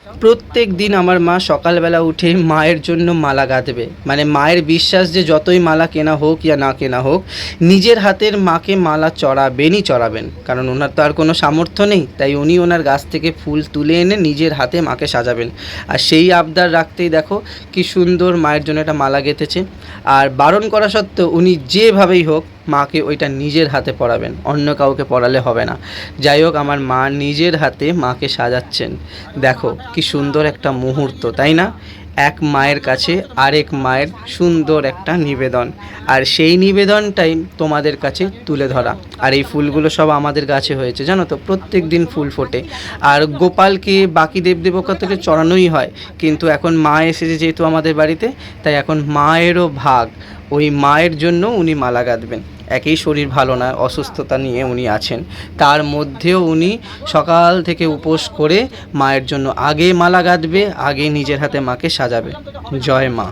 প্রত্যেক দিন আমার মা সকালবেলা উঠে মায়ের জন্য মালা গাঁথবে। মানে মায়ের বিশ্বাস যে যতই মালা কেনা হোক ইয়া না কেনা হোক, নিজের হাতের মাকে মালা চড়াবেনই চড়াবেন। কারণ ওনার তো আর কোনো সামর্থ্য নেই, তাই উনি ওনার গাছ থেকে ফুল তুলে এনে নিজের হাতে মাকে সাজাবেন। আর সেই আবদার রাখতেই দেখো কি সুন্দর মায়ের জন্য একটা মালা গেঁথেছে। আর বারণ করা সত্ত্বেও উনি যেভাবেই হোক মাকে ওইটা নিজের হাতে পরাবেন, অন্য কাউকে পরালে হবে না। যাই হোক, আমার মা নিজের হাতে মাকে সাজাচ্ছেন। দেখো কি সুন্দর একটা মুহূর্ত, তাই না? এক মায়ের কাছে আরেক মায়ের সুন্দর একটা নিবেদন, আর সেই নিবেদনটাই তোমাদের কাছে তুলে ধরা। আর এই ফুলগুলো সব আমাদের গাছে হয়েছে, জানো তো, প্রত্যেক দিন ফুল ফোটে। আর গোপালকে বাকি দেবদেবতা থেকে চড়ানোই হয়, কিন্তু এখন মা এসেছে যেহেতু আমাদের বাড়িতে, তাই এখন মায়েরও ভাগ, ওই মায়ের জন্য উনি মালা গাঁথবেন। একেই শরীর ভালো না, অসুস্থতা নিয়ে উনি আছেন, তার মধ্যেও উনি সকাল থেকে উপোস করে মায়ের জন্য আগে মালা গাঁথবে, আগে নিজের হাতে মাকে সাজাবে। জয় মা।